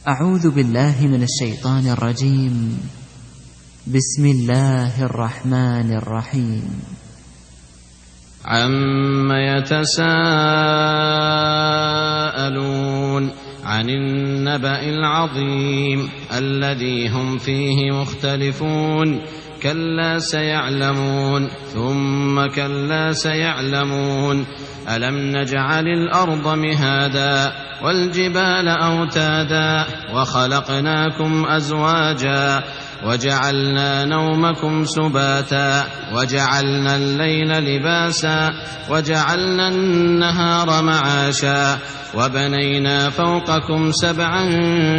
أعوذ بالله من الشيطان الرجيم. بسم الله الرحمن الرحيم. عم يتساءلون عن النبأ العظيم الذي هم فيه مختلفون كلا سيعلمون ثم كلا سيعلمون ألم نجعل الأرض مهادا والجبال أوتادا وخلقناكم أزواجا وجعلنا نومكم سباتا وجعلنا الليل لباسا وجعلنا النهار معاشا وبنينا فوقكم سبعا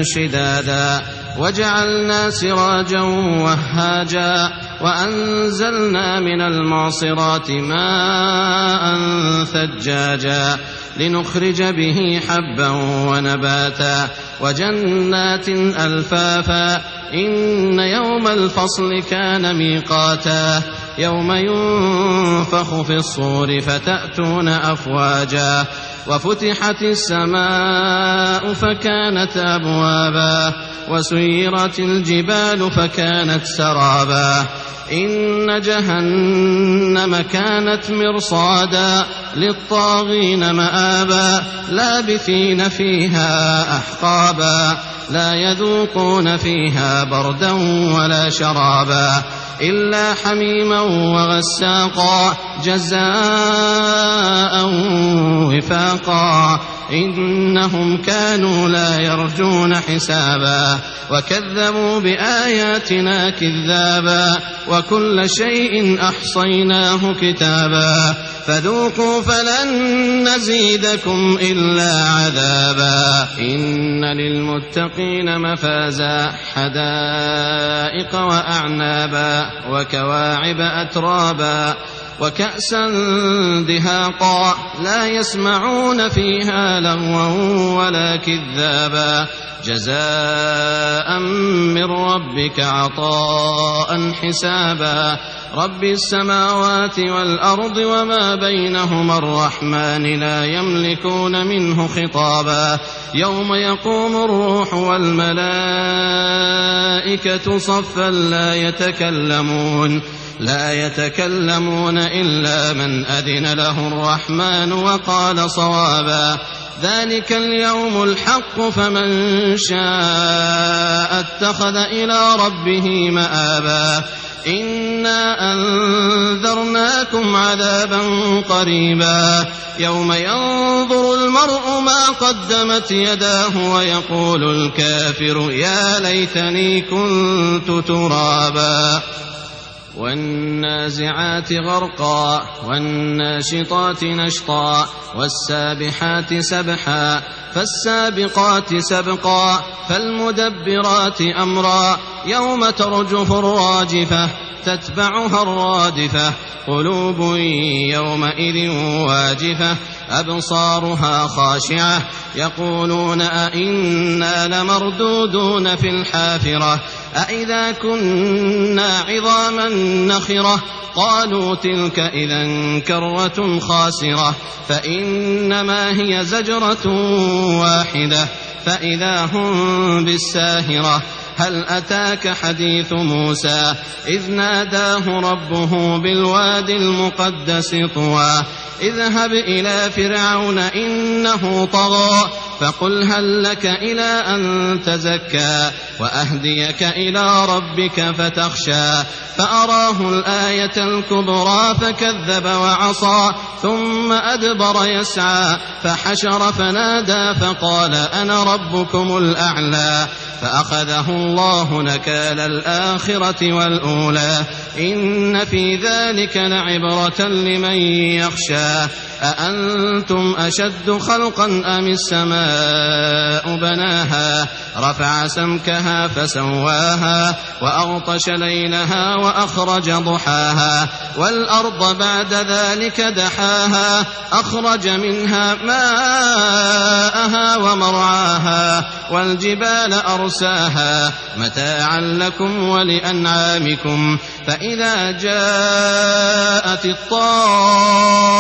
شدادا وجعلنا سراجا وهاجا وأنزلنا من المعصرات ماء ثجاجا لنخرج به حبا ونباتا وجنات ألفافا إن يوم الفصل كان ميقاتا يوم ينفخ في الصور فتأتون أفواجا وفتحت السماء فكانت أبوابا وسيرت الجبال فكانت سرابا إن جهنم كانت مرصادا للطاغين مآبا لابثين فيها أحقابا لا يذوقون فيها بردا ولا شرابا إلا حميما وغساقا جزاء وفاقا إنهم كانوا لا يرجون حسابا وكذبوا بآياتنا كذابا وكل شيء أحصيناه كتابا فذوقوا فلن نزيدكم إلا عذابا إن للمتقين مفازا حدائق وأعنابا وكواعب أترابا وكأسا دهاقا لا يسمعون فيها لغوا ولا كذابا جزاء من ربك عطاء حسابا رب السماوات والأرض وما بينهما الرحمن لا يملكون منه خطابا يوم يقوم الروح والملائكة صفا لا يتكلمون إلا من أذن له الرحمن وقال صوابا ذلك اليوم الحق فمن شاء اتخذ إلى ربه مآبا إنا أنذرناكم عذابا قريبا يوم ينظر المرء ما قدمت يداه ويقول الكافر يا ليتني كنت ترابا والنازعات غرقا والناشطات نشطا والسابحات سبحا فالسابقات سبقا فالمدبرات أمرا يوم ترجف الراجفة تتبعها الرادفة قلوب يومئذ واجفة أبصارها خاشعة يقولون أئنا لمردودون في الحافرة أئذا كنا عظاما نخرة قالوا تلك إذا كرة خاسرة فإنما هي زجرة واحدة فإذا هم بالساهرة هل أتاك حديث موسى إذ ناداه ربه بالوادي المقدس طوى اذهب إلى فرعون إنه طغى فقل هل لك إلى أن تزكى وأهديك إلى ربك فتخشى فأراه الآية الكبرى فكذب وعصى ثم أدبر يسعى فحشر فنادى فقال أنا ربكم الأعلى فأخذه الله نكال الآخرة والأولى إن في ذلك لعبرة لمن يخشى أأنتم أشد خلقا أم السماء بناها رفع سمكها فسواها وأغطش ليلها وأخرج ضحاها والأرض بعد ذلك دحاها أخرج منها ماءها ومرعاها والجبال أرساها متاعا لكم ولأنعامكم فإذا جاءت الطامة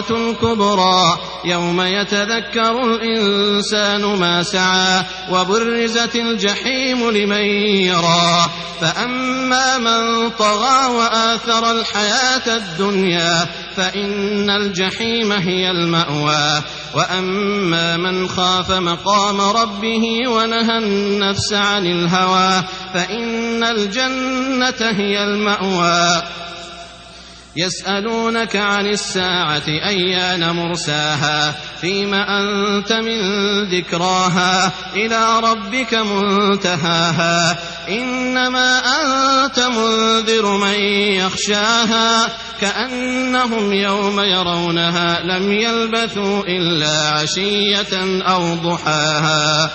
الكبرى يوم يتذكر الإنسان ما سعى وبرزت الجحيم لمن يرى فأما من طغى وآثر الحياة الدنيا فإن الجحيم هي المأوى وأما من خاف مقام ربه ونهى النفس عن الهوى فإن الجنة هي المأوى يسألونك عن الساعة أيان مرساها فيم أنت من ذكراها إلى ربك منتهاها إنما أنت منذر من يخشاها كأنهم يوم يرونها لم يلبثوا إلا عشية أو ضحاها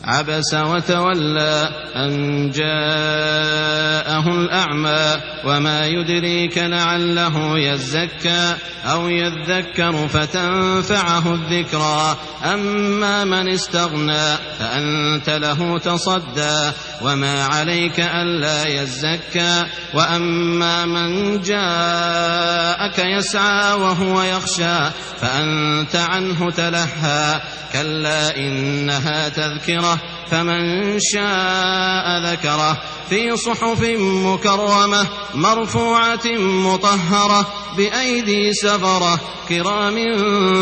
عبس وتولى أن جاءه الأعمى وما يدريك لعله يزكى أو يذكر فتنفعه الذكرى أما من استغنى فأنت له تصدى وما عليك ألا يزكى وأما من جاءك يسعى وهو يخشى فأنت عنه تلهى كلا إنها تذكرة فمن شاء ذكره في صحف مكرمة مرفوعة مطهرة بأيدي سفرة كرام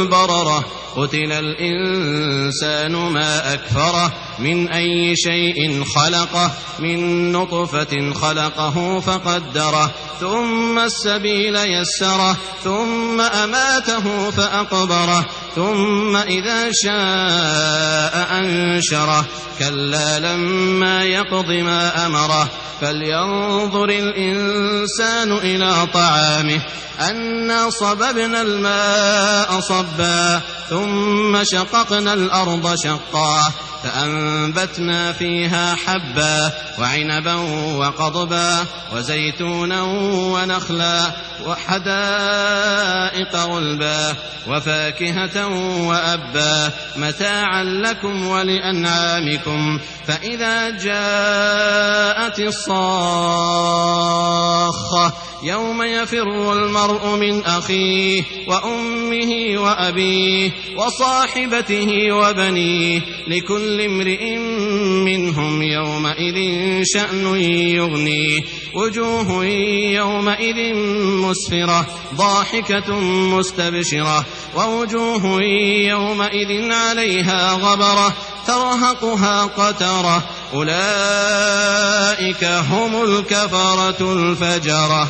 بررة قتل الإنسان ما أكفره من أي شيء خلقه من نطفة خلقه فقدره ثم السبيل يسره ثم أماته فأقبره ثم إذا شاء أنشره كلا لما يقض ما أمره فلينظر الإنسان إلى طعامه أنا صببنا الماء صبا ثم شققنا الأرض شقا فأنبتنا فيها حبا وعنبا وقضبا وزيتونا ونخلا وحدائق غلبا وفاكهة وأبا متاعا لكم ولأنعامكم فإذا جاءت الصاخة يوم يفر المرء من أخيه وأمه وأبيه وصاحبته وبنيه لكل امرئ منهم يومئذ شأن يغنيه وجوه يومئذ مسفرة ضاحكة مستبشرة ووجوه يومئذ عليها غبرة ترهقها قترة أولئك هم الكفرة الفجرة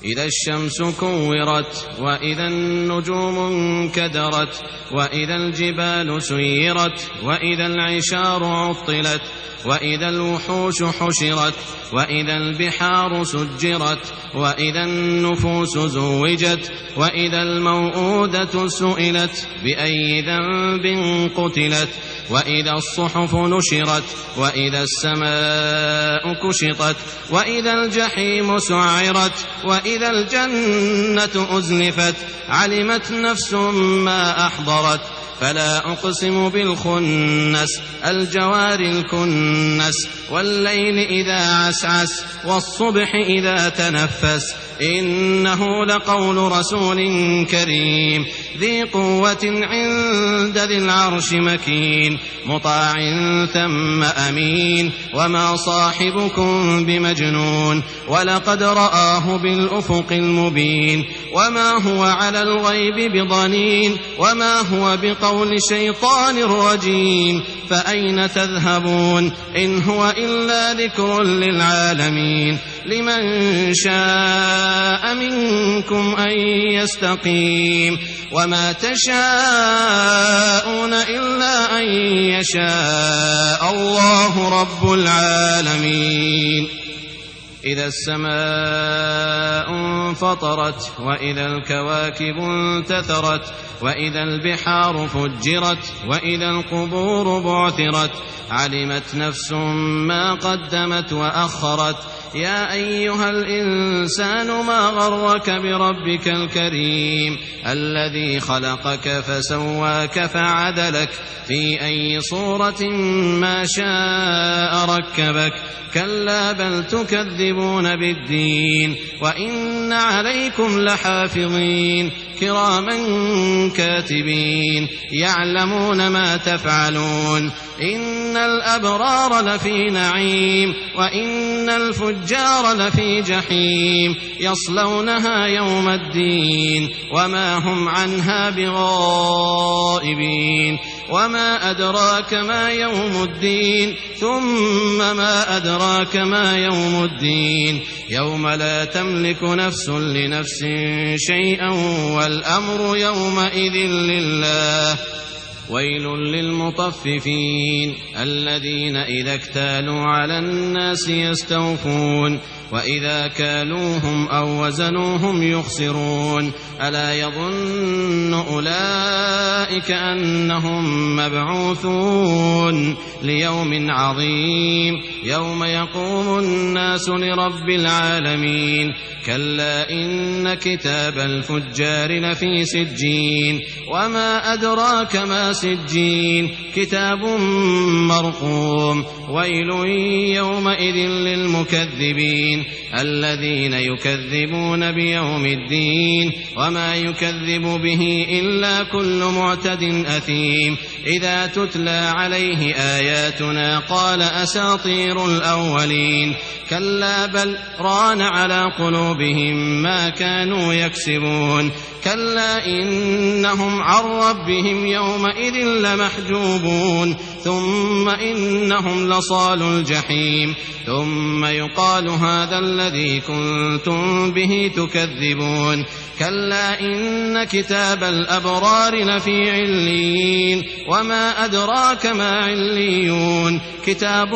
إذا الشمس كورت وإذا النجوم انكدرت وإذا الجبال سيرت وإذا العشار عطلت وإذا الوحوش حشرت وإذا البحار سجرت وإذا النفوس زوجت وإذا الموءودة سئلت بأي ذنب قتلت وإذا الصحف نشرت وإذا السماء كشطت وإذا الجحيم سعرت وإذا الجنة أزلفت علمت نفس ما أحضرت فلا أقسم بالخنس الجوار الكنس والليل إذا عسعس والصبح إذا تنفس إنه لقول رسول كريم ذي قوة عند ذي العرش مكين مطاع ثم أمين وما صاحبكم بمجنون ولقد رآه بالأفق المبين وما هو على الغيب بضنين وما هو بقول شيطان رجيم فأين تذهبون إن هو إلا ذكر للعالمين لمن شاء منكم أن يستقيم وما تشاءون إلا أن يشاء الله رب العالمين إذا السماء انفطرت وإذا الكواكب انتثرت وإذا البحار فجرت وإذا القبور بعثرت علمت نفس ما قدمت وأخرت يا أيها الإنسان ما غرك بربك الكريم الذي خلقك فسواك فعدلك في أي صورة ما شاء ركبك كلا بل تكذبون بالدين وإن عليكم لحافظين كراما كاتبين يعلمون ما تفعلون إن الأبرار لفي نعيم وإن الفجار لفي جحيم يصلونها يوم الدين وما هم عنها بغائبين وما أدراك ما يوم الدين ثم ما أدراك ما يوم الدين يوم لا تملك نفس لنفس شيئا والأمر يومئذ لله ويل للمطففين الذين إذا اكتالوا على الناس يستوفون وإذا كالوهم أو وزنوهم يخسرون ألا يظن أولئك أنهم مبعوثون ليوم عظيم يوم يقوم الناس لرب العالمين كلا إن كتاب الفجار لفي سجين وما أدراك ما سجين كتاب مرقوم ويل يومئذ للمكذبين الذين يكذبون بيوم الدين وما يكذب به إلا كل معتد أثيم إذا تتلى عليه آياتنا قال أساطير الأولين كلا بل ران على قلوبهم ما كانوا يكسبون كلا إنهم عن ربهم يومئذ لمحجوبون ثم إنهم لصال الجحيم ثم يقال هذا الذي كنتم به تكذبون كلا إن كتاب الأبرار لفي عليين وما أدراك ما عليون كتاب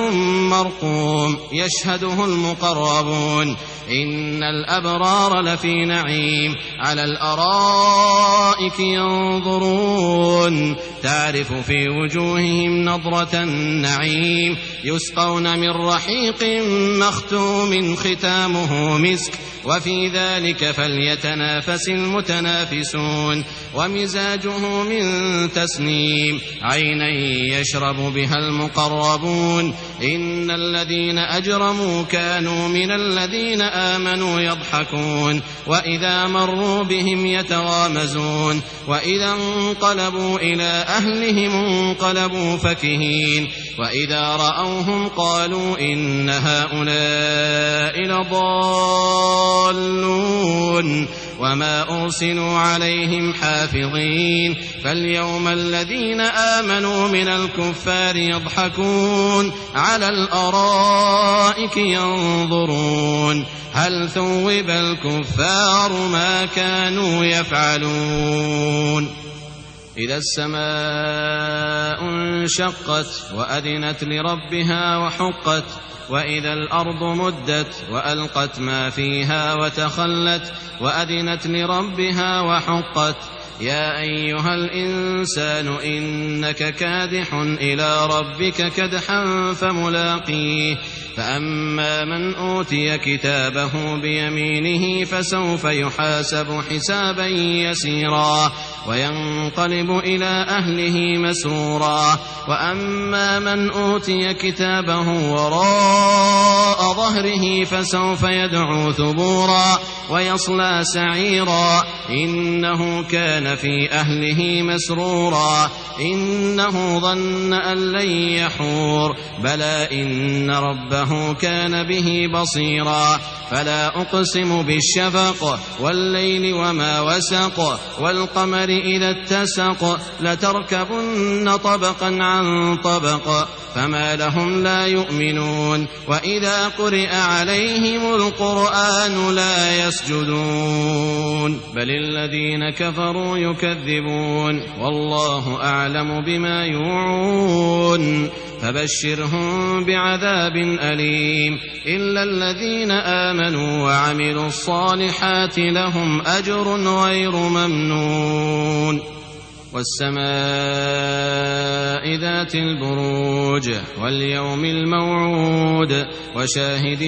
مرقوم يشهده المقربون إن الأبرار لفي نعيم على الأرائك ينظرون تعرف في وجوههم نضرة النعيم يسقون من رحيق مختوم ختامه مسك وفي ذلك فليتنافس المتنافسون ومزاجه من تسنيم عينا يشرب بها المقربون إن الذين أجرموا كانوا من الذين آمنوا يضحكون وإذا مروا بهم يتغامزون وإذا انقلبوا إلى أهلهم انقلبوا فكهين وإذا رأوهم قالوا إن هؤلاء لضالون وما أرسلوا عليهم حافظين فاليوم الذين آمنوا من الكفار يضحكون على الأرائك ينظرون هل ثوب الكفار ما كانوا يفعلون إذا السماء انشقت وأذنت لربها وحقت وإذا الأرض مدت وألقت ما فيها وتخلت وأذنت لربها وحقت يا أيها الإنسان إنك كادح إلى ربك كدحا فملاقيه فأما من أوتي كتابه بيمينه فسوف يحاسب حسابا يسيرا وينقلب إلى أهله مسرورا وأما من أوتي كتابه وراء ظهره فسوف يدعو ثبورا ويصلى سعيرا إنه كان في أهله مسرورا إنه ظن أن لن يحور بلى إن ربه كان به بصيرا فلا أقسم بالشفق والليل وما وسق والقمر إذا اتسق لتركبن طبقا عن طبق فما لهم لا يؤمنون وإذا قرئ عليهم القرآن لا يسجدون بل الذين كفروا يكذبون والله أعلم بما يوعون فبشرهم بعذاب أليم إلا الذين آمنوا وعملوا الصالحات لهم أجر غير ممنون والسماء ذات البروج واليوم الموعود وشاهد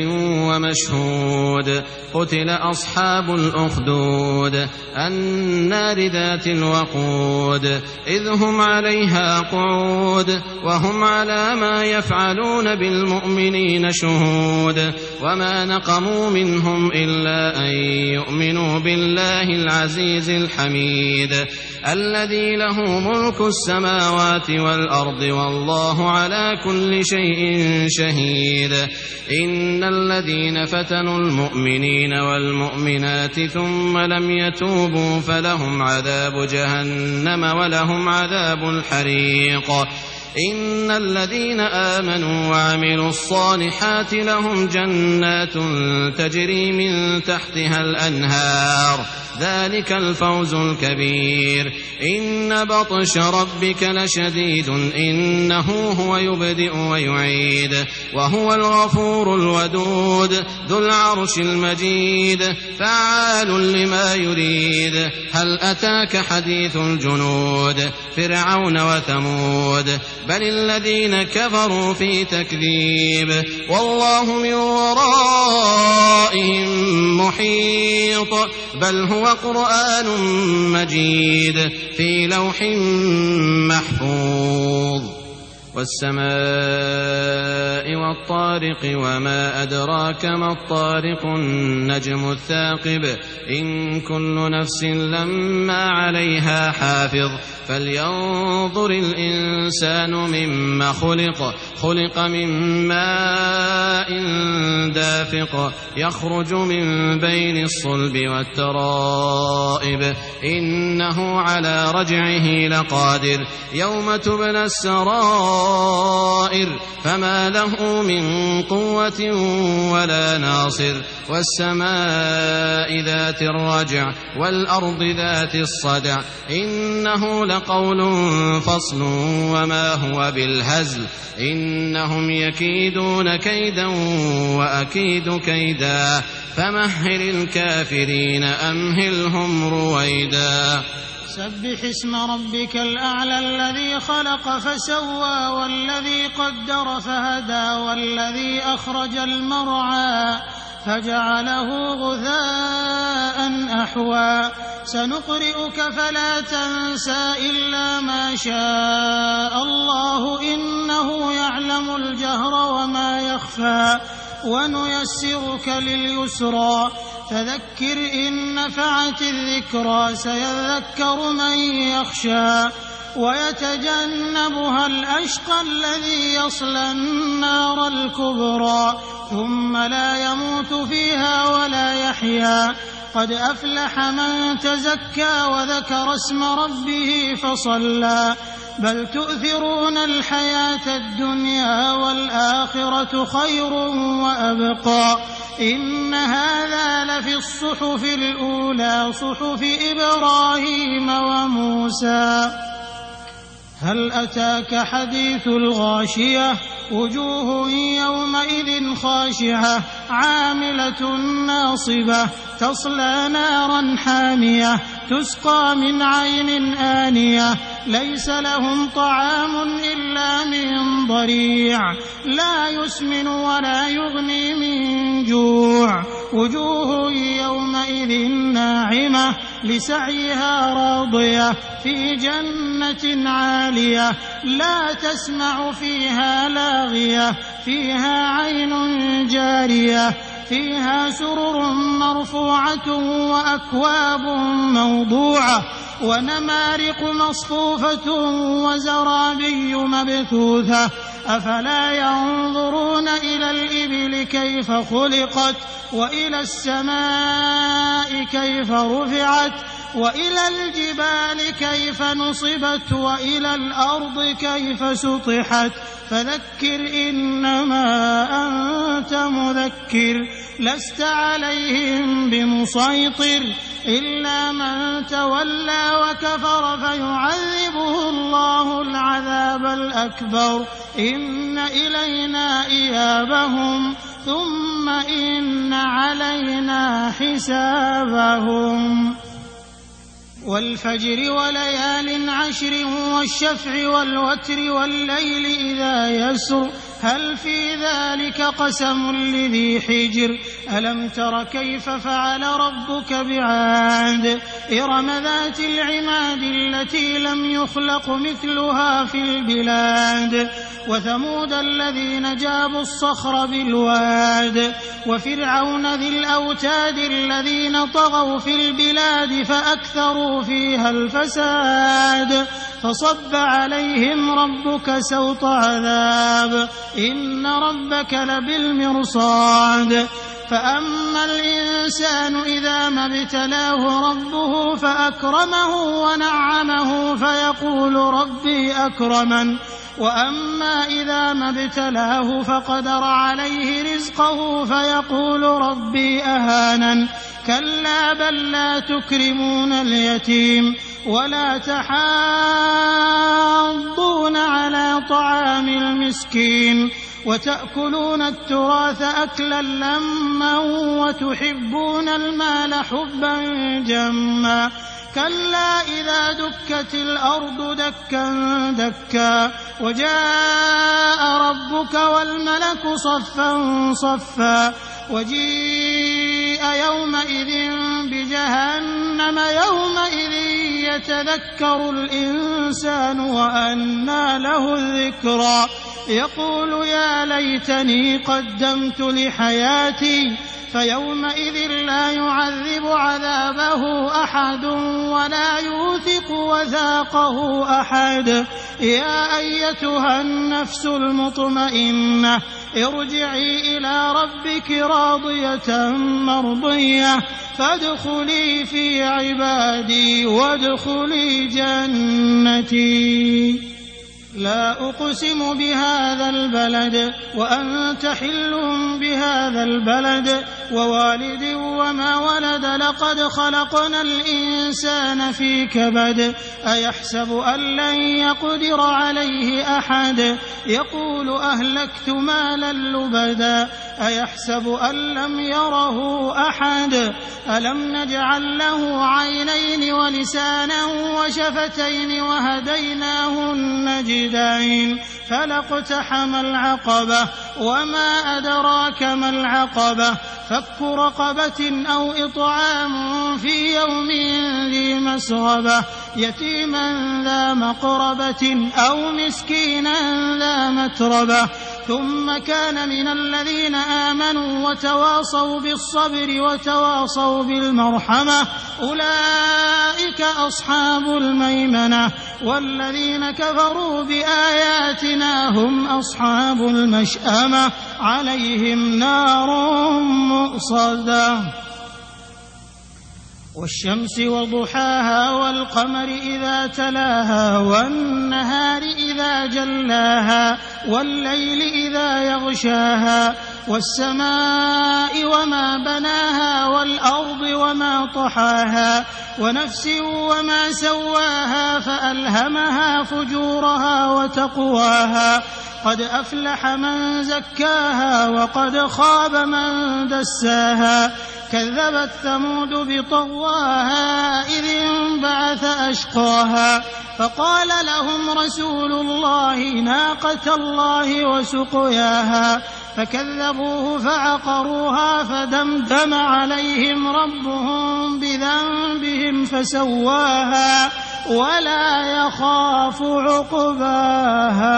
ومشهود قتل أصحاب الأخدود النار ذات الوقود إذ هم عليها قعود وهم على ما يفعلون بالمؤمنين شهود وما نقموا منهم إلا أن يؤمنوا بالله العزيز الحميد الذي له ملك السماوات والأرض والله على كل شيء شهيد إن الذين فتنوا المؤمنين والمؤمنات ثم لم يتوبوا فلهم عذاب جهنم ولهم عذاب الحريق إن الذين آمنوا وعملوا الصالحات لهم جنات تجري من تحتها الأنهار ذلك الفوز الكبير إن بطش ربك لشديد إنه هو يبدئ ويعيد وهو الغفور الودود ذو العرش المجيد فعال لما يريد هل أتاك حديث الجنود فرعون وثمود بل الذين كفروا في تكذيب والله من ورائهم محيط بل هو قرآن مجيد في لوح محفوظ والسماء والطارق وما أدراك ما الطارق النجم الثاقب إن كل نفس لما عليها حافظ فلينظر الإنسان مما خلق من ماء دافق يخرج من بين الصلب والترائب إنه على رجعه لقادر يوم تبلى السرائر فما له من قوة ولا ناصر والسماء ذات الرجع والأرض ذات الصدع إنه لقول فصل وما هو بالهزل إنهم يكيدون كيدا وأكيد كيدا فمهل الكافرين أمهلهم رويدا سبح اسم ربك الأعلى الذي خلق فسوى والذي قدر فهدى والذي أخرج المرعى فجعله غثاء أحوى سنقرئك فلا تنسى إلا ما شاء الله إنه يعلم الجهر وما يخفى ونيسرك لليسرى فذكر إن نفعت الذكرى سيذكر من يخشى ويتجنبها الأشقى الذي يصلى النار الكبرى ثم لا يموت فيها ولا يحيا قد أفلح من تزكى وذكر اسم ربه فصلى بل تؤثرون الحياة الدنيا والآخرة خير وأبقى إن هذا لفي الصحف الأولى صحف إبراهيم وموسى هل أتاك حديث الغاشية وجوه يومئذ خاشعة عاملة ناصبة تصلى نارا حامية تسقى من عين آنية ليس لهم طعام إلا من ضريع لا يسمن ولا يغني من جوع وجوه يومئذ ناعمة لسعيها راضية في جنة عالية لا تسمع فيها لاغية فيها عين جارية فيها سرر مرفوعة وأكواب موضوعة ونمارق مصفوفة وزرابي مبثوثة أفلا ينظرون إلى الإبل كيف خلقت وإلى السماء كيف رفعت وإلى الجبال كيف نصبت وإلى الأرض كيف سطحت فذكر إنما أنت مذكر لست عليهم بمسيطر إلا من تولى وكفر فيعذبه الله العذاب الأكبر إن إلينا إيابهم ثم إن علينا حسابهم والفجر وليال عشر والشفع والوتر والليل إذا يسر هل في ذلك قسم لذي حجر ألم تر كيف فعل ربك بعاد إرم ذات العماد التي لم يخلق مثلها في البلاد وثمود الذين جابوا الصخر بالواد وفرعون ذي الأوتاد الذين طغوا في البلاد فأكثروا فيها الفساد فصب عليهم ربك سوط عذاب إن ربك لبالمرصاد فأما الإنسان إذا ما ابتلاه ربه فأكرمه ونعمه فيقول ربي أكرمن وأما إذا ما ابتلاه فقدر عليه رزقه فيقول ربي أهانن كلا بل لا تكرمون اليتيم ولا تحاضون على طعام المسكين وتأكلون التراث أكلا لما وتحبون المال حبا جما كلا إذا دكت الأرض دكا دكا وجاء ربك والملك صفا صفا وجيء يومئذ بجهنم يومئذ يتذكر الإنسان وأنى له الذكرى يقول يا ليتني قدمت لحياتي فيومئذ لا يعذب عذابه أحد ولا يوثق وثاقه أحد يا أيتها النفس المطمئنة ارجعي إلى ربك راضية مرضية فادخلي في عبادي وادخلي جنتي لا أقسم بهذا البلد وأنت حل بهذا البلد ووالد وما ولد لقد خلقنا الإنسان في كبد أيحسب أن لن يقدر عليه أحد يقول أهلكت مالا لبدا أيحسب أن لم يره أحد ألم نجعل له عينين ولسانا وشفتين وهديناه النجدين فلاقتحم العقبة وما أدراك ما العقبة فك رقبة أو إطعام في يوم ذي مسغبة يتيما ذا مقربة أو مسكينا ذا متربة ثم كان من الذين آمنوا وتواصوا بالصبر وتواصوا بالمرحمة أولئك أصحاب الميمنة والذين كفروا بآياتنا هم أصحاب المشأمة عليهم نار مؤصدة والشمس وضحاها والقمر إذا تلاها والنهار إذا جلاها والليل إذا يغشاها والسماء وما بناها والأرض وما طحاها ونفس وما سواها فألهمها فجورها وتقواها قد أفلح من زكاها وقد خاب من دساها كذبت ثمود بطغواها إذ انبعث أشقاها فقال لهم رسول الله ناقة الله وسقياها فكذبوه فعقروها فدمدم عليهم ربهم بذنبهم فسواها ولا يخاف عقباها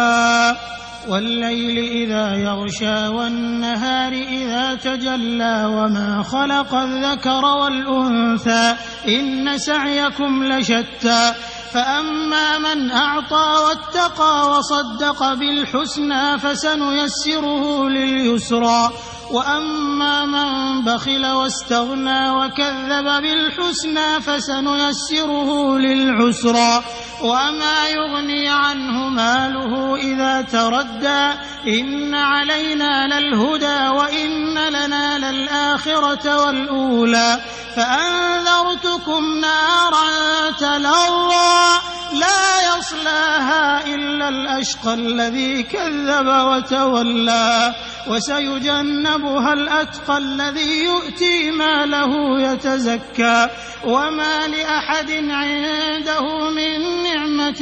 والليل إذا يغشى والنهار إذا تجلى وما خلق الذكر والأنثى إن سعيكم لشتى فأما من أعطى واتقى وصدق بالحسنى فسنيسره لليسرى وأما من بخل واستغنى وكذب بالحسنى فسنيسره للعسرى وما يغني عنه ماله إذا تردى إن علينا للهدى وإن لنا للآخرة والأولى فأنذرتكم نارا تلظى لا يصلاها إلا الأشقى الذي كذب وتولى وسيجنبها الأتقى الذي يؤتي ماله يتزكى وما لأحد عنده من نعمة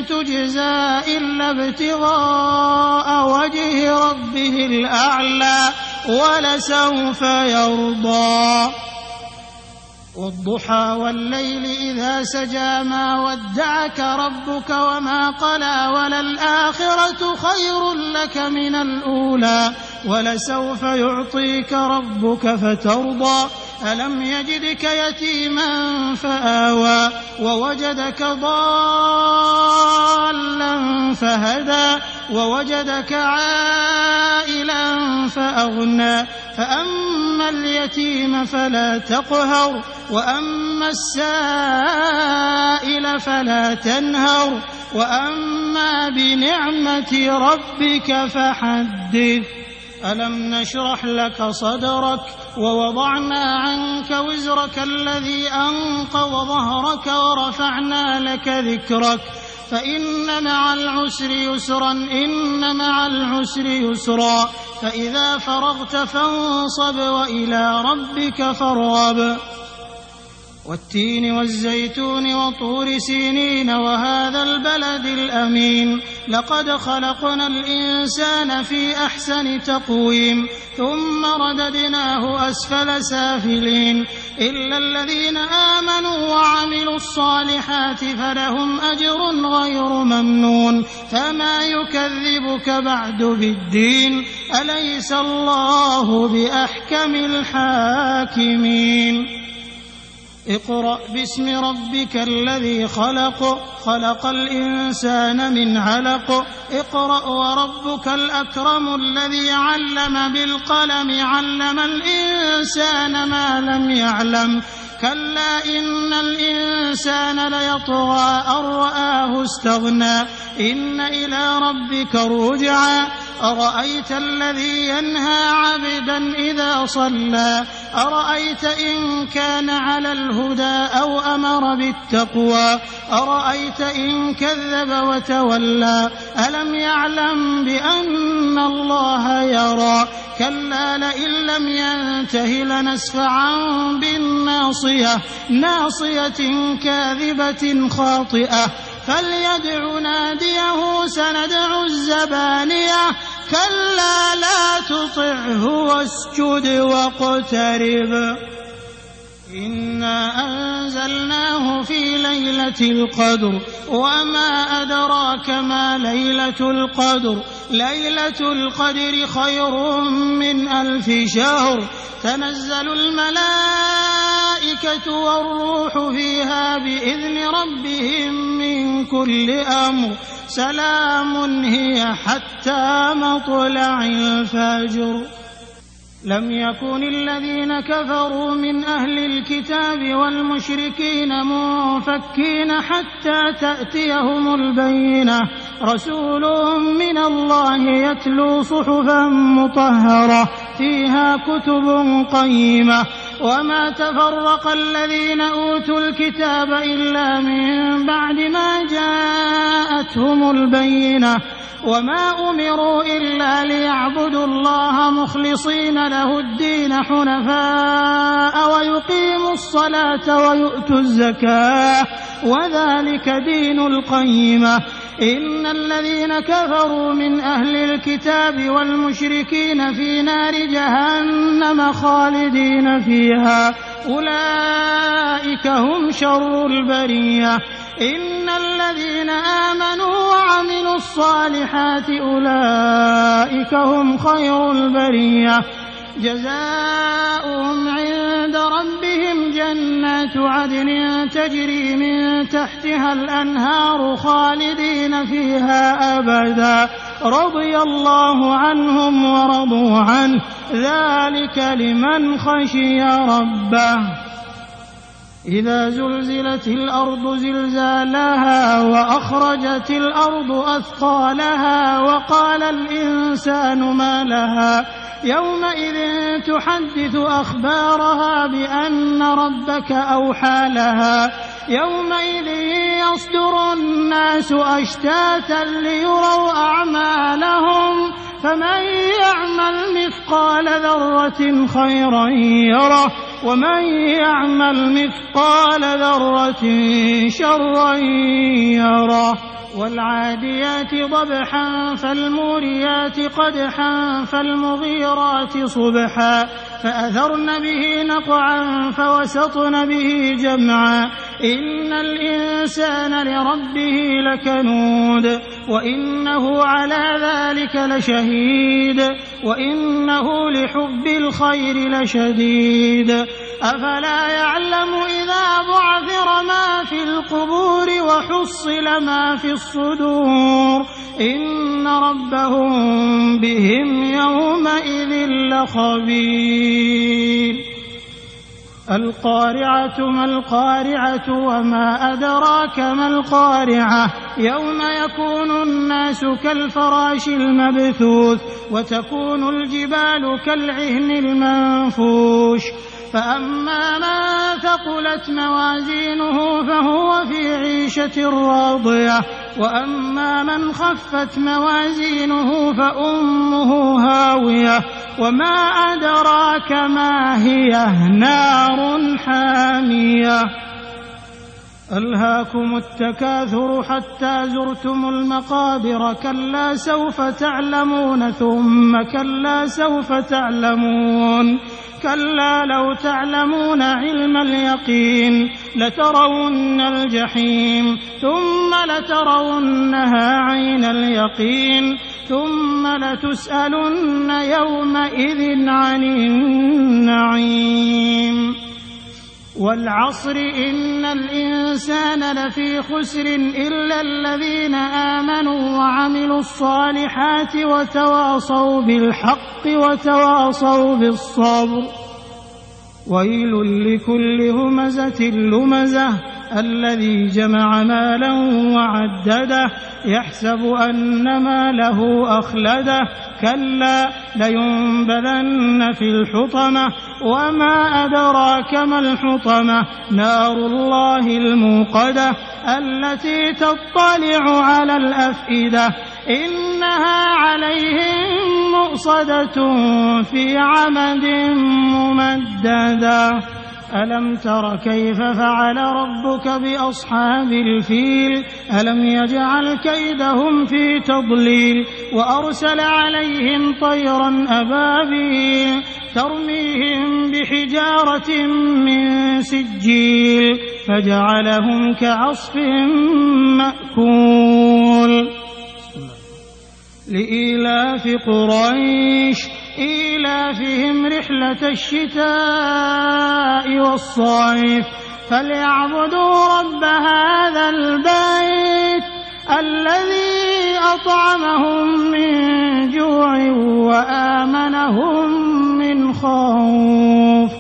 تجزى إلا ابتغاء وجه ربه الأعلى ولسوف يرضى والضحى والليل إذا سجى ما ودعك ربك وما قلى وللآخرة خير لك من الأولى ولسوف يعطيك ربك فترضى ألم يجدك يتيما فآوى ووجدك ضالا فهدى ووجدك عائلا فأغنى فأما اليتيم فلا تقهر وأما السائل فلا تنهر وأما بنعمة ربك فحدث ألم نشرح لك صدرك ووضعنا عنك وزرك الذي أنقض ظهرك ورفعنا لك ذكرك فإن مع العسر يسرا إن مع العسر يسرا فإذا فرغت فانصب وإلى ربك فارغب والتين والزيتون وطور سينين وهذا البلد الأمين لقد خلقنا الإنسان في أحسن تقويم ثم رددناه أسفل سافلين إلا الذين آمنوا وعملوا الصالحات فلهم أجر غير ممنون فما يكذبك بعد بالدين أليس الله بأحكم الحاكمين اقرأ باسم ربك الذي خلق الإنسان من علق اقرأ وربك الأكرم الذي علم بالقلم علم الإنسان ما لم يعلم كلا إن الإنسان ليطغى أن رآه استغنى إن إلى ربك الرجعى أرأيت الذي ينهى عبدا إذا صلى أرأيت إن كان على الهدى أو أمر بالتقوى أرأيت إن كذب وتولى ألم يعلم بأن الله يرى كلا لئن لم ينته لنسفعا بالناصية ناصية كاذبة خاطئة فليدع ناديه سندع الزبانية كلا لا تطعه واسجد واقترب إنا أنزلناه في ليلة القدر وما أدراك ما ليلة القدر ليلة القدر خير من 1000 شهر تنزل الملائكة والروح فيها بإذن ربهم من كل أمر سلام هي حتى مطلع الفجر لم يكن الذين كفروا من أهل الكتاب والمشركين منفكين حتى تأتيهم البينة رسول من الله يتلو صحفا مطهرة فيها كتب قيمة وما تفرق الذين أوتوا الكتاب إلا من بعد ما جاءتهم البينة وما أمروا إلا ليعبدوا الله مخلصين له الدين حنفاء ويقيموا الصلاة ويؤتوا الزكاة وذلك دين القيمة إن الذين كفروا من أهل الكتاب والمشركين في نار جهنم خالدين فيها أولئك هم شر البرية إن الذين آمنوا وعملوا الصالحات أولئك هم خير البرية جزاؤهم عند ربهم جنات عدن تجري من تحتها الأنهار خالدين فيها أبدا رضي الله عنهم ورضوا عنه ذلك لمن خشي ربه إذا زلزلت الأرض زلزالها وأخرجت الأرض أثقالها وقال الإنسان ما لها يومئذ تحدث أخبارها بأن ربك أوحى لها يومئذ يصدر الناس أشتاتا ليروا أعمالهم فمن يعمل مثقال ذرة خيرا يره ومن يعمل مثقال ذرة شرا يره والعاديات ضبحا فالموريات قدحا فالمغيرات صبحا فأثرن به نقعا فوسطن به جمعا إن الإنسان لربه لكنود وإنه على ذلك لشهيد وإنه لحب الخير لشديد أفلا يعلم إذا بعثر ما في القبور وحصل ما في الصدور إن ربهم بهم يومئذ لخبير القارعة ما القارعة وما أدراك ما القارعة يوم يكون الناس كالفراش المبثوث وتكون الجبال كالعهن المنفوش فأما من ثقلت موازينه فهو في عيشة راضية وأما من خفت موازينه فأمه هاوية وما أدراك ما هي نار حامية ألهاكم التكاثر حتى زرتم المقابر كلا سوف تعلمون ثم كلا سوف تعلمون كلا لو تعلمون علم اليقين لترون الجحيم ثم لترونها عين اليقين ثم لتسألن يومئذ عن النعيم والعصر إن الإنسان لفي خسر إلا الذين آمنوا وعملوا الصالحات وتواصوا بالحق وتواصوا بالصبر ويل لكل همزة لمزة الذي جمع مالا وعدده يحسب أن ماله أخلده كلا لينبذن في الحطمة وما أدراك ما الحطمة نار الله الموقدة التي تطلع على الأفئدة إنها عليهم مؤصدة في عمد ممددة ألم تر كيف فعل ربك بأصحاب الفيل ألم يجعل كيدهم في تضليل وأرسل عليهم طيرا أبابيل ترميهم بحجارة من سجيل فجعلهم كعصف مأكول لإيلاف قريش إيلافهم رحلة الشتاء والصيف فليعبدوا رب هذا البيت الذي أطعمهم من جوع وآمنهم من خوف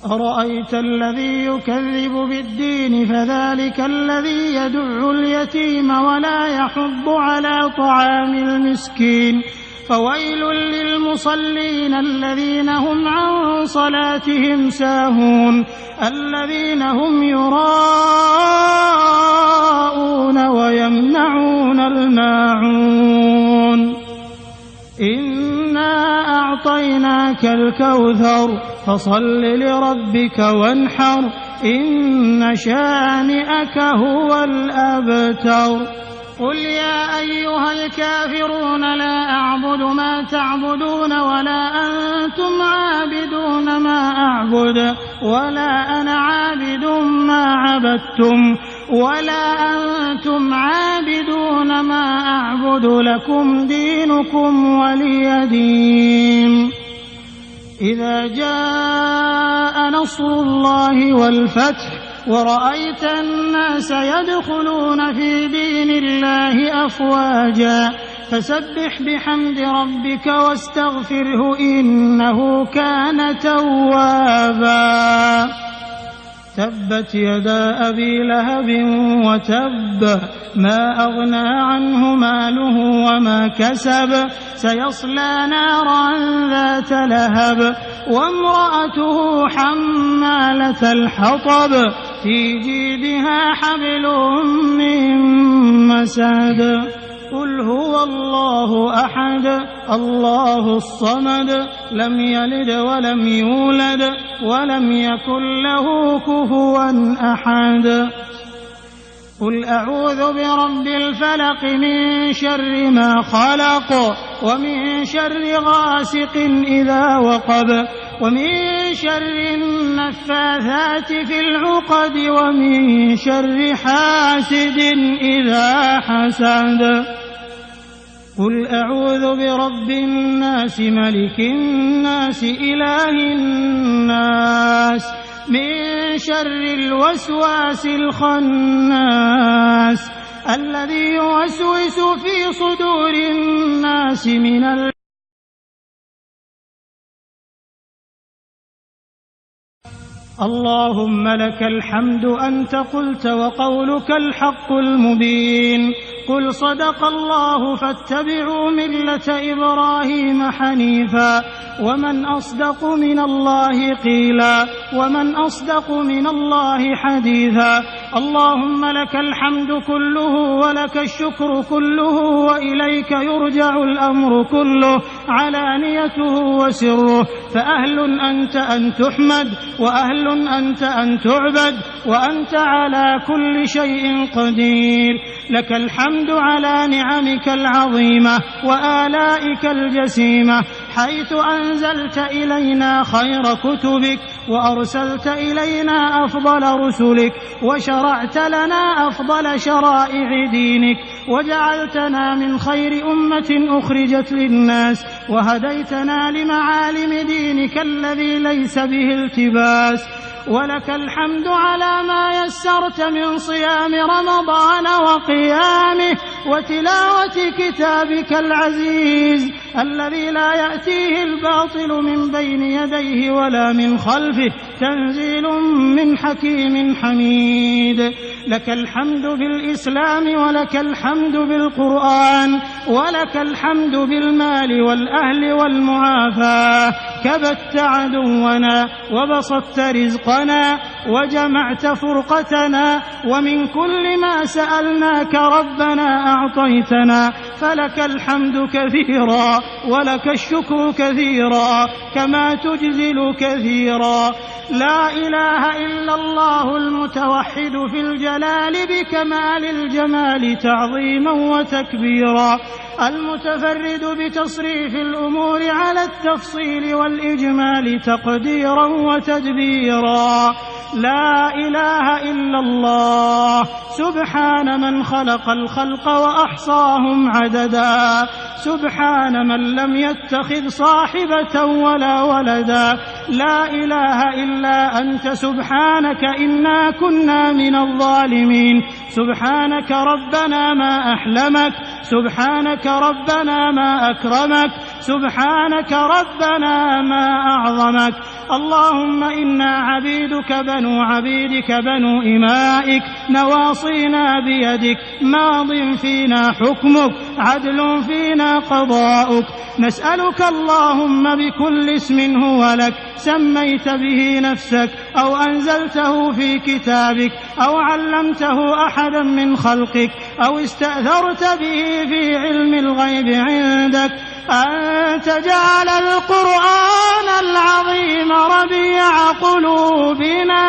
أرأيت الذي يكذب بالدين فذلك الذي يدع اليتيم ولا يحض على طعام المسكين فويل للمصلين الذين هم عن صلاتهم ساهون الذين هم يراءون ويمنعون الماعون إنا أعطيناك الكوثر فصل لربك وانحر إن شانئك هو الأبتر قل يا أيها الكافرون لا أعبد ما تعبدون ولا أنتم عابدون ما أعبد ولا أنا عابد ما عبدتم ولا أنتم عابدون ما أعبد لكم دينكم ولي دين إذا جاء نصر الله والفتح ورأيت الناس يدخلون في دين الله أفواجا فسبح بحمد ربك واستغفره إنه كان توابا تبت يدا أبي لهب وتب ما أغنى عنه ماله وما كسب سيصلى نارا ذات لهب وامرأته حمالة الحطب في جيدها حبل من مسد قل هو الله أحد الله الصمد لم يلد ولم يولد ولم يكن له كفوا أحد قل أعوذ برب الفلق من شر ما خلق ومن شر غاسق إذا وقب ومن شر النفاثات في العقد ومن شر حاسد إذا حسد قل أعوذ برب الناس ملك الناس إله الناس من شر الوسواس الخناس الذي يوسوس في صدور الناس من اللهم لك الحمد أنت قلت وقولك الحق المبين قل صدق الله فاتبعوا ملة إبراهيم حنيفا ومن أصدق من الله قيلا ومن أصدق من الله حديثا اللهم لك الحمد كله ولك الشكر كله وإليك يرجع الأمر كله علانيته وسره فأهل أنت أن تحمد وأهل أنت أن تعبد وأنت على كل شيء قدير لك الحمد على نعمك العظيمة وآلائك الجسيمة حيث أنزلت إلينا خير كتبك وأرسلت إلينا أفضل رسلك وشرعت لنا أفضل شرائع دينك وجعلتنا من خير أمة أخرجت للناس وهديتنا لمعالم دينك الذي ليس به التباس ولك الحمد على ما يسرت من صيام رمضان وقيامه وتلاوة كتابك العزيز الذي لا يأتيه الباطل من بين يديه ولا من خلفه تنزيل من حكيم حميد لك الحمد بالإسلام ولك الحمد بالقرآن ولك الحمد بالمال والأهل والمعافاة كبت عدونا وبسطت رزقنا وجمعت فرقتنا ومن كل ما سألناك ربنا أعطيتنا فلك الحمد كثيرا ولك الشكر كثيرا كما تجزل كثيرا لا إله إلا الله المتوحد في الجلال بكمال الجمال تعظيما وتكبيرا المتفرد بتصريف الأمور على التفصيل والإجمال تقديرا وتدبيرا لا إله إلا الله سبحان من خلق الخلق وأحصاهم عددا سبحان من لم يتخذ صاحبة ولا ولدا لا إله إلا أنت سبحانك إنا كنا من الظالمين سبحانك ربنا ما أحلمك سبحانك ربنا ما أكرمك سبحانك ربنا ما أعظمك اللهم إنا عبيدك بنو عبيدك بنو إمائك نواصينا بيدك ماض فينا حكمك عدل فينا قضاؤك نسألك اللهم بكل اسم هو لك سميت به نفسك أو أنزلته في كتابك أو علمته أحدا من خلقك أو استأثرت به في علم الغيب عندك أن تجعل القرآن العظيم ربيع قلوبنا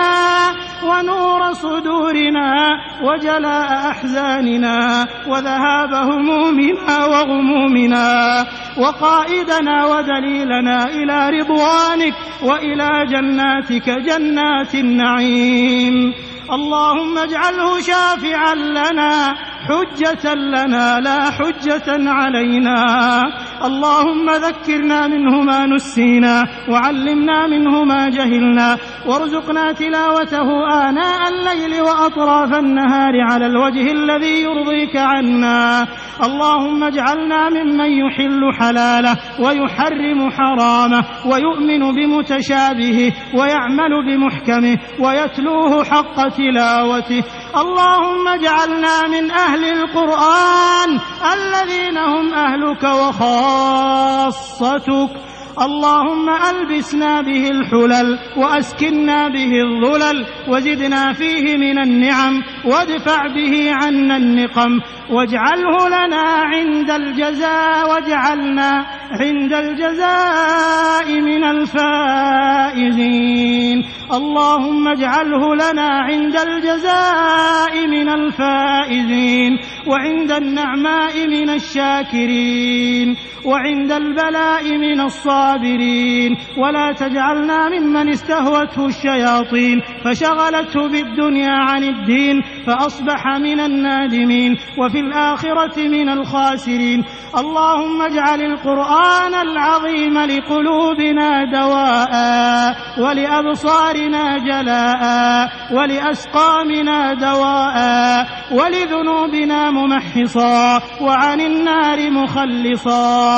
ونور صدورنا وجلاء أحزاننا وذهاب همومنا وغمومنا وقائدنا ودليلنا إلى رضوانك وإلى جناتك جنات النعيم اللهم اجعله شافعا لنا حجة لنا لا حجة علينا. اللهم ذكرنا منه ما نسينا وعلمنا منه ما جهلنا وارزقنا تلاوته آناء الليل وأطراف النهار على الوجه الذي يرضيك عنا. اللهم اجعلنا ممن يحل حلاله ويحرم حرامه ويؤمن بمتشابهه ويعمل بمحكمه ويتلوه حق تلاوته. اللهم اجعلنا من أهل القرآن الذين هم أهلك وخاصتك. اللهم ألبسنا به الحلل وأسكننا به الظلل وزدنا فيه من النعم وادفع به عنا النقم واجعله لنا عند الجزاء من الفائزين. اللهم اجعله لنا عند الجزاء من الفائزين وعند النعماء من الشاكرين وعند البلاء من الصابرين. ولا تجعلنا ممن استهوته الشياطين فشغلته بالدنيا عن الدين فأصبح من النادمين وفي الآخرة من الخاسرين. اللهم اجعل القرآن العظيم لقلوبنا دواء ولأبصارنا جلاء ولأسقامنا دواء ولذنوبنا ممحصا وعن النار مخلصا.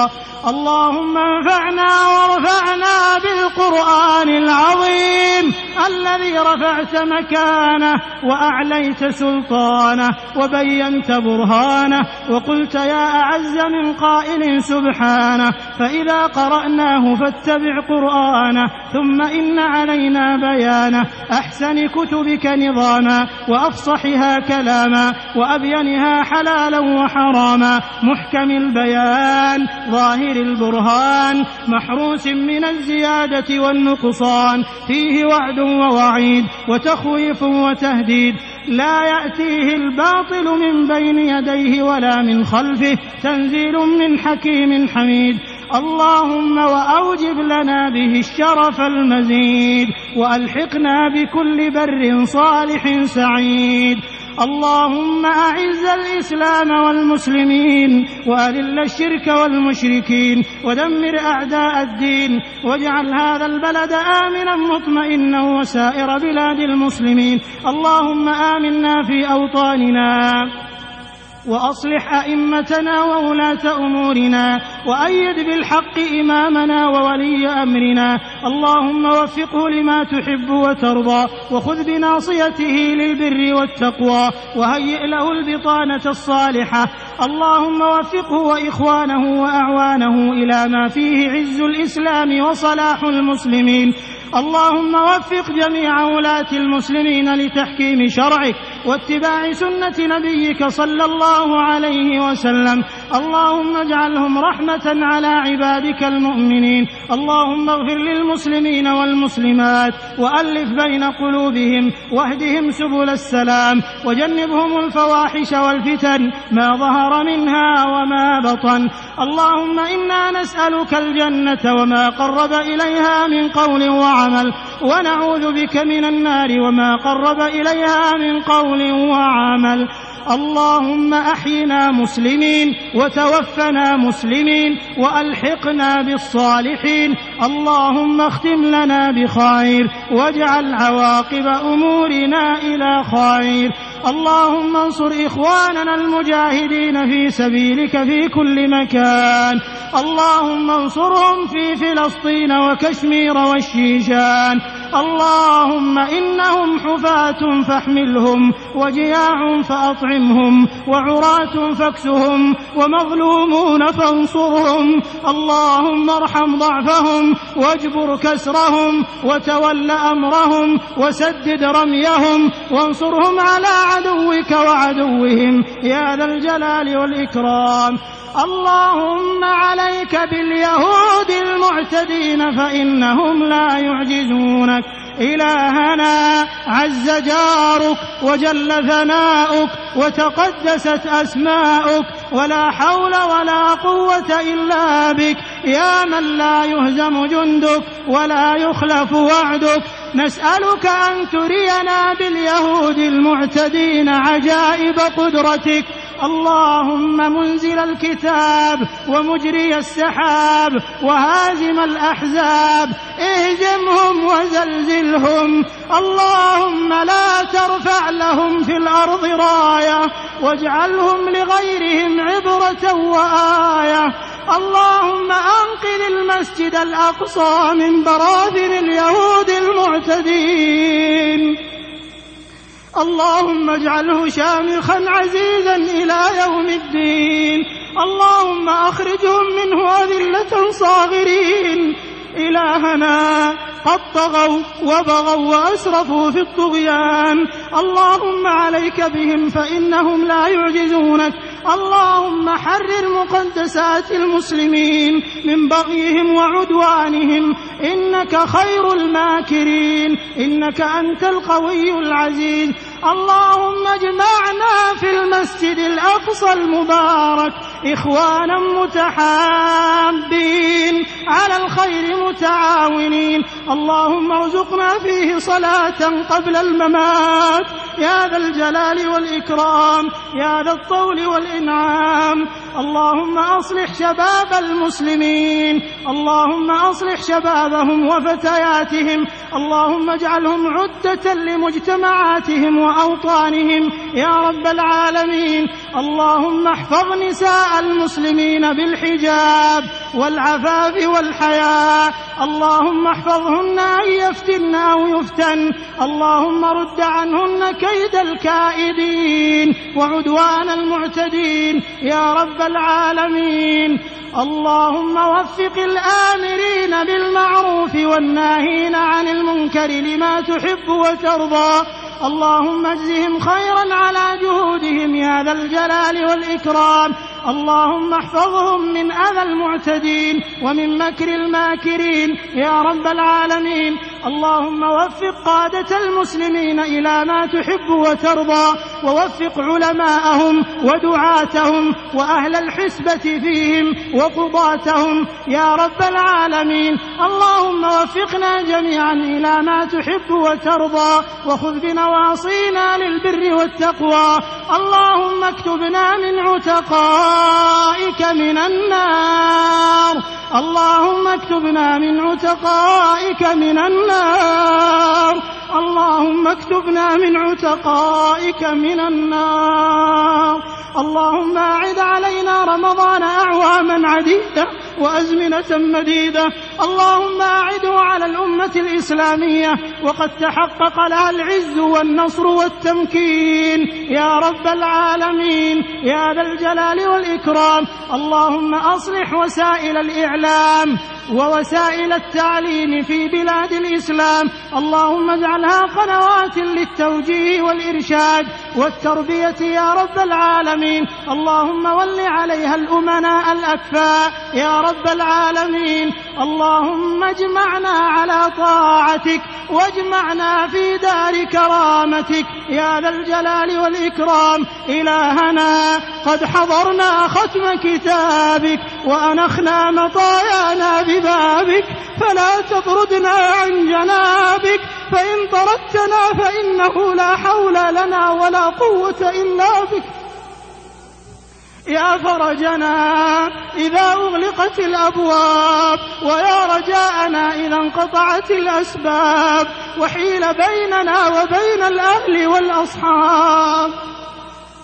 اللهم انفعنا وارفعنا بالقرآن العظيم الذي رفعت مكانه وأعليت سلطانه وبينت برهانه وقلت يا أعز من قائل سبحانه فإذا قرأناه فاتبع قرآنه ثم إن علينا بيانه أحسن كتبك نظاما وأفصحها كلاما وأبينها حلالا وحراما محكم البيان ظاهر البرهان محروس من الزيادة والنقصان فيه وعد ووعيد وتخويف وتهديد لا يأتيه الباطل من بين يديه ولا من خلفه تنزيل من حكيم حميد. اللهم وأوجب لنا به الشرف المزيد وألحقنا بكل بر صالح سعيد. اللهم أعز الإسلام والمسلمين وأذل الشرك والمشركين ودمر أعداء الدين واجعل هذا البلد آمنا مطمئنا وسائر بلاد المسلمين. اللهم آمنا في أوطاننا وأصلح أئمتنا وولاة أمورنا وأيد بالحق إمامنا وولي أمرنا. اللهم وفقه لما تحب وترضى وخذ بناصيته للبر والتقوى وهيئ له البطانة الصالحة. اللهم وفقه وإخوانه وأعوانه إلى ما فيه عز الإسلام وصلاح المسلمين. اللهم وفق جميع ولاة المسلمين لتحكيم شرعك واتباع سنة نبيك صلى الله عليه وسلم. اللهم اجعلهم رحمة على عبادك المؤمنين. اللهم اغفر للمسلمين والمسلمات وألف بين قلوبهم واهدهم سبل السلام وجنبهم الفواحش والفتن ما ظهر منها وما بطن. اللهم إنا نسألك الجنة وما قرب إليها من قول وعمل ونعوذ بك من النار وما قرب إليها من قول وعمل. اللهم أحينا مسلمين وتوفنا مسلمين وألحقنا بالصالحين. اللهم اختم لنا بخير واجعل عواقب أمورنا إلى خير. اللهم انصر إخواننا المجاهدين في سبيلك في كل مكان. اللهم انصرهم في فلسطين وكشمير والشيشان. اللهم إنهم حفاة فاحملهم وجياع فأطعمهم وعراة فاكسهم ومظلومون فانصرهم. اللهم ارحم ضعفهم واجبر كسرهم وتول أمرهم وسدد رميهم وانصرهم على عدوك وعدوهم يا ذا الجلال والإكرام. اللهم عليك باليهود المعتدين فإنهم لا يعجزونك. إلهنا عز جارك وجل ثناؤك وتقدست أسماؤك ولا حول ولا قوة إلا بك يا من لا يهزم جندك ولا يخلف وعدك. نسألك أن ترينا باليهود المعتدين عجائب قدرتك. اللهم منزل الكتاب ومجري السحاب وهازم الأحزاب اهزمهم وزلزلهم. اللهم لا ترفع لهم في الأرض راية واجعلهم لغيرهم عبرة وآية. اللهم أنقذ المسجد الأقصى من براثن اليهود المعتدين. اللهم اجعله شامخا عزيزا إلى يوم الدين. اللهم أخرجهم منه أذلة صاغرين. إلهنا قد طغوا وبغوا وأسرفوا في الطغيان، اللهم عليك بهم فإنهم لا يعجزونك. اللهم حرر مقدسات المسلمين من بغيهم وعدوانهم، إنك خير الماكرين، إنك أنت القوي العزيز. اللهم اجمعنا في المسجد الأقصى المبارك إخوانا متحابين على الخير متعاونين. اللهم ارزقنا فيه صلاة قبل الممات يا ذا الجلال والإكرام يا ذا الطول والإنعام. اللهم أصلح شباب المسلمين، اللهم أصلح شبابهم وفتياتهم، اللهم اجعلهم عدة لمجتمعاتهم وأوطانهم يا رب العالمين. اللهم احفظ نساء المسلمين بالحجاب والعفاف والحياء، اللهم احفظهن أن يفتن أو يفتن. اللهم رد عنهن كيد الكائدين وعدوان المعتدين يا رب العالمين. اللهم وفق الآمرين بالمعروف والناهين عن المنكر لما تحب وترضى. اللهم اجزهم خيرا على جهودهم يا ذا الجلال والإكرام. اللهم احفظهم من أذى المعتدين ومن مكر الماكرين يا رب العالمين. اللهم وفق قادة المسلمين إلى ما تحب وترضى، ووفق علماءهم ودعاتهم وأهل الحسبة فيهم وقضاتهم يا رب العالمين. اللهم وفقنا جميعا إلى ما تحب وترضى، وخذ بنواصينا للبر والتقوى. اللهم اكتبنا من عتقائك من النار، اللهم اكتبنا من عتقائك من النار، اللهم اكتبنا من عتقائك من النار. اللهم أعد علينا رمضان أعواما عديدة وأزمنة مديدة. اللهم أعده على الأمة الإسلامية وقد تحقق لها العز والنصر والتمكين يا رب العالمين يا ذا الجلال والإكرام. اللهم أصلح وسائل الإعلام ووسائل التعليم في بلاد الإسلام، اللهم اجعلها قنوات للتوجيه والإرشاد والتربية يا رب العالمين. اللهم ول عليها الأمناء الأكفاء يا رب العالمين. اللهم اجمعنا على طاعتك واجمعنا في دار كرامتك يا ذا الجلال والإكرام. إلهنا قد حضرنا ختم كتابك وأنخنا مطايانا ببابك، فلا تطردنا عن جنابك، فإن طردتنا فإنه لا حول لنا ولا قوة إلا بك. يا فرجنا إذا أغلقت الأبواب، ويا رجاءنا إذا انقطعت الأسباب، وحيل بيننا وبين الأهل والأصحاب.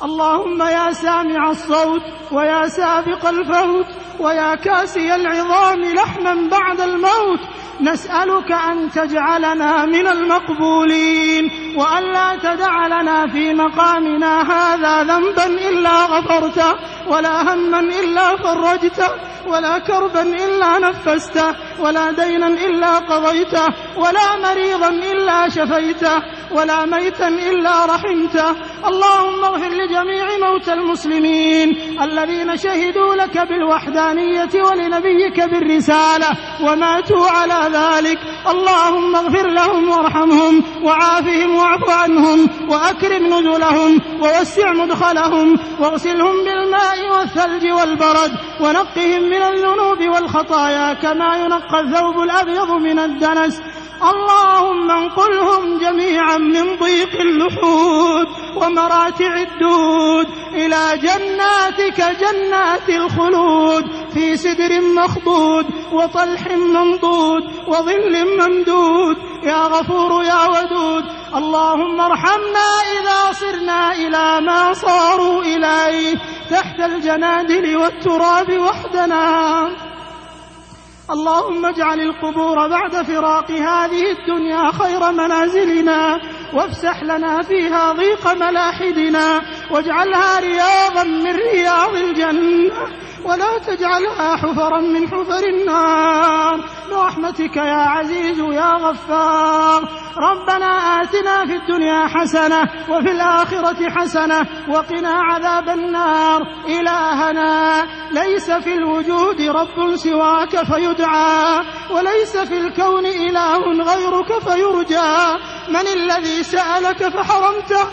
اللهم يا سامع الصوت ويا سابق الفوت ويا كاسي العظام لحما بعد الموت، نسألك أن تجعلنا من المقبولين، وأن لا تدع لنا في مقامنا هذا ذنبا إلا غفرته، ولا هما إلا فرجته، ولا كربا إلا نفسته، ولا دينا إلا قضيته، ولا مريضا إلا شفيته، ولا ميتا إلا رحمته. اللهم اغفر لجميع موتى المسلمين الذين شهدوا لك بالوحدانية ولنبيك بالرسالة وماتوا على ذلك. اللهم اغفر لهم وارحمهم وعافهم واعف عنهم وأكرم نزلهم ووسع مدخلهم واغسلهم بالماء والثلج والبرد ونقهم من الذنوب والخطايا كما ينقى الثوب الأبيض من الدنس. اللهم انقلهم جميعا من ضيق اللحود ومراتع الدود إلى جناتك جنات الخلود في سدر مخضود وطلح منضود وظل ممدود يا غفور يا ودود. اللهم ارحمنا إذا صرنا إلى ما صاروا إليه تحت الجنادل والتراب وحدنا. اللهم اجعل القبور بعد فراق هذه الدنيا خير منازلنا وافسح لنا فيها ضيق ملاحدنا واجعلها رياضا من رياض الجنة ولا تجعلها حفرا من حفر النار برحمتك يا عزيز يا غفار. ربنا آتنا في الدنيا حسنة وفي الآخرة حسنة وقنا عذاب النار. إلهنا ليس في الوجود رب سواك فيدعى وليس في الكون إله غيرك فيرجى. من الذي سألك فحرمته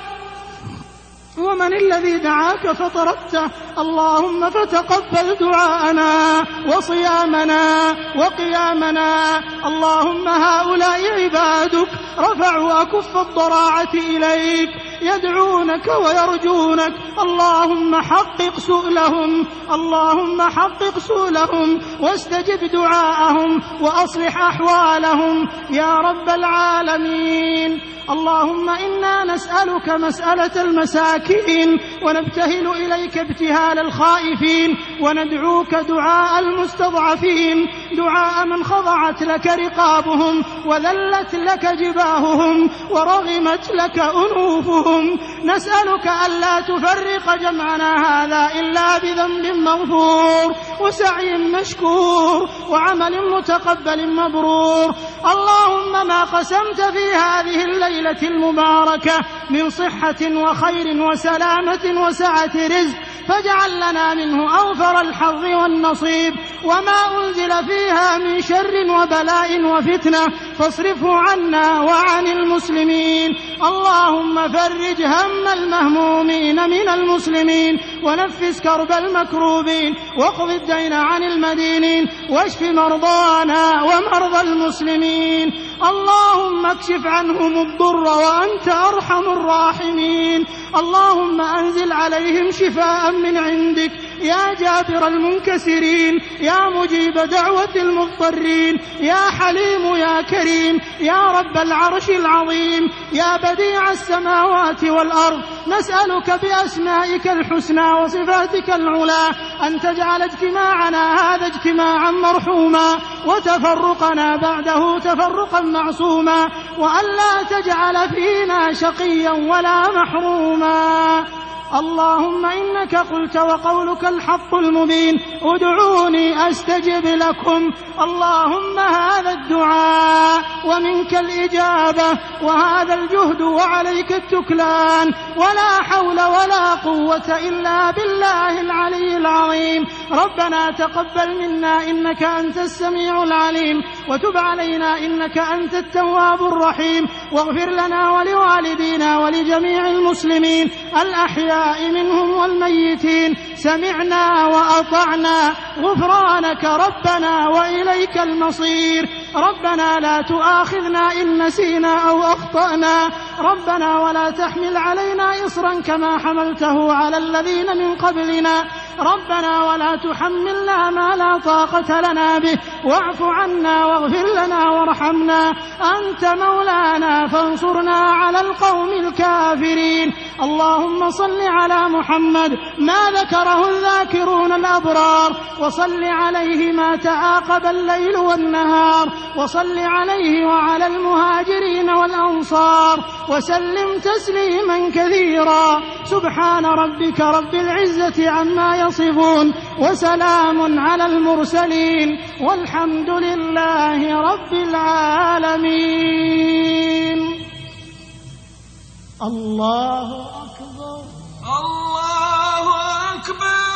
ومن الذي دعاك فطردته؟ اللهم فتقبل دعاءنا وصيامنا وقيامنا. اللهم هؤلاء عبادك رفعوا أكف الضراعة إليك يدعونك ويرجونك. اللهم حقق سؤلهم اللهم حقق سؤلهم واستجب دعاءهم وأصلح أحوالهم يا رب العالمين. اللهم إنا نسألك مسألة المساكين ونبتهل إليك ابتهال الخائفين وندعوك دعاء المستضعفين دعاء من خضعت لك رقابهم وذلت لك جباههم ورغمت لك أنوفهم. نسألك ألا تفرق جمعنا هذا إلا بذنب مغفور وسعي مشكور وعمل متقبل مبرور. اللهم ما قسمت في هذه الليلة المباركة من صحة وخير وسلامة وسعة رزق فاجعل لنا منه أوفر الحظ والنصيب وما أنزل فيها من شر وبلاء وفتنة فاصرفه عنا وعن المسلمين. اللهم فرج هم المهمومين من المسلمين ونفس كرب المكروبين واقض الدين عن المدينين واشف مرضانا ومرضى المسلمين. اللهم اكشف عنهم الضر وأنت أرحم الراحمين. اللهم أنزل عليهم شفاء من عندك يا جابر المنكسرين يا مجيب دعوة المضطرين يا حليم يا كريم يا رب العرش العظيم يا بديع السماوات والأرض. نسألك بأسمائك الحسنى وصفاتك العلى أن تجعل اجتماعنا هذا اجتماعا مرحوما وتفرقنا بعده تفرقا معصوما وألا تجعل فينا شقيا ولا محروما. اللهم إنك قلت وقولك الحق المبين ادعوني أستجب لكم. اللهم هذا الدعاء ومنك الإجابة وهذا الجهد وعليك التكلان ولا حول ولا قوة إلا بالله العلي العظيم. ربنا تقبل منا إنك أنت السميع العليم وتب علينا إنك أنت التواب الرحيم واغفر لنا ولوالدينا ولجميع المسلمين الأحياء منهم والميتين. سمعنا وأطعنا غفرانك ربنا وإليك المصير. ربنا لا تؤاخذنا إن نسينا أو أخطأنا. ربنا ولا تحمل علينا إصرا كما حملته على الذين من قبلنا. ربنا ولا تحملنا ما لا طاقة لنا به واعف عنا واغفر لنا وارحمنا أنت مولانا فانصرنا على القوم الكافرين. اللهم صل على محمد ما ذكره الذاكرون الأبرار وصل عليه ما تعاقب الليل والنهار وصل عليه وعلى المهاجرين والأنصار وسلم تسليما كثيرا. سبحان ربك رب العزة عما يصفون وسلام على المرسلين والحمد لله رب العالمين. الله أكبر. الله أكبر.